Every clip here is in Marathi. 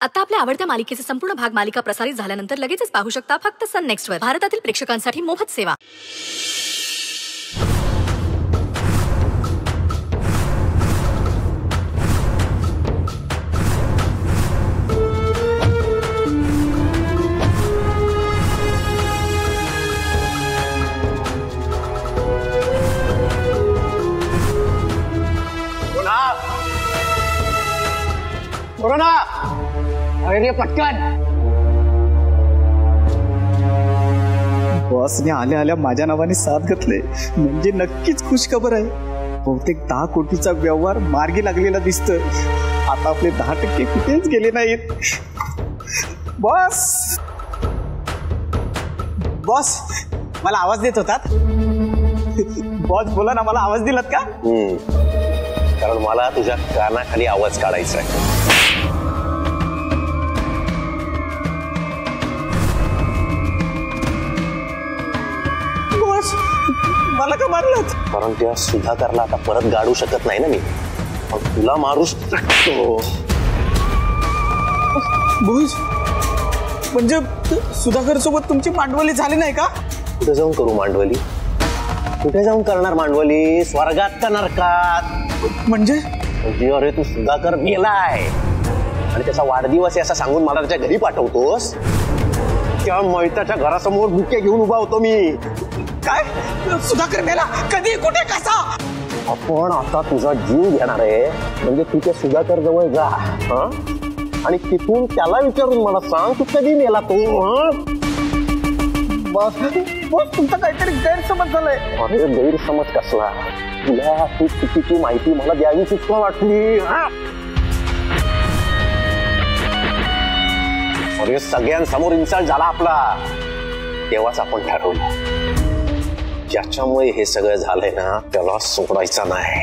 आता आपल्या आवडत्या मालिकेचे संपूर्ण भाग मालिका प्रसारित झाल्यानंतर लगेचच पाहू शकता फक्त सन नेक्स्ट वर. भारतातील प्रेक्षकांसाठी मोफत सेवा. कोरोना अरे पटकन. बॉसने आल्या आल्या माझ्या नावाने साथ घातले म्हणजे नक्कीच खुशखबर आहे. बहुतेक 10 कोटीचा व्यवहार मार्गी लागलेला दिसतोय. आता आपले 10% कुठेच गेले नाहीत. बॉस बॉस मला आवाज देत होतात. बॉस बोला ना, मला आवाज दिलात का? कारण मला तुझ्या कानाखाली आवाज काढायचा आहे. मला का मारलं? कारण त्या सुधाकरला आता परत गाडू शकत नाही ना मी. पण तुला मारू शकतो. भुज म्हणजे सुधाकर सोबत तुमची मांडवली झाली नाही का? कुठे जाऊन करू मांडवली? कुठे जाऊन करणार मांडवली? स्वर्गात का नरकात? म्हणजे अरे तू सुधाकर गेलाय आणि त्याचा वाढदिवस आहे असं सांगून मला त्याच्या घरी पाठवतोस. त्या मैताच्या घरासमोर बुके घेऊन उभा होतो मी. काय सुधाकर मेला? कधी, कुठे, कसा? आपण आता तुझा जीव घेणार आहे. म्हणजे तू त्या सुधाकर जवळ जा आणि तिथून त्याला विचारून मला सांग तू कधी मेला तो. बस तुमचा काहीतरी गैरसमज झालाय. अरे गैरसमज कसला? तुला ती चुकीची माहिती मला द्यावी सुद्धा वाटली. अरे सगळ्यांसमोर इन्सल्ट झाला आपला. तेव्हाच आपण ठरवलं ज्याच्यामुळे हे सगळं झालंय ना त्याला सोडायचा नाही.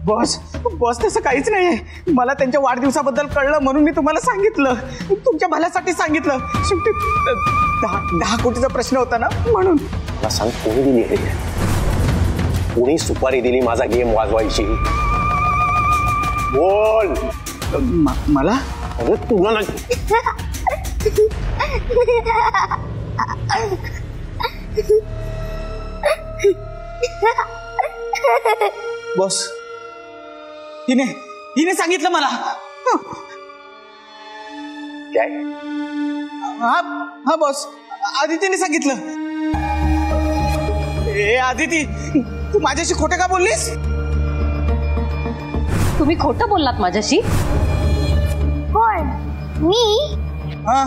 बॉस बॉस तसं काहीच नाहीये. मला त्यांच्या वाढदिवसाबद्दल कळलं म्हणून मी तुम्हाला सांगितलं. तुमच्या भल्यासाठी सांगितलं. शेवटी 10 कोटीचा प्रश्न होता ना म्हणून. मला सांग कोणी दिली हे? कोणी सुपारी दिली माझा गेम वाजवायची? बोल. मला? अरे तुला ना बॉस हिने सांगितलं मला. काय? हा बॉस, आदितीने सांगितलं. ए आदिती, तू माझ्याशी खोटं का बोललीस? तुम्ही खोटं बोललात माझ्याशी? कोण? मी? हा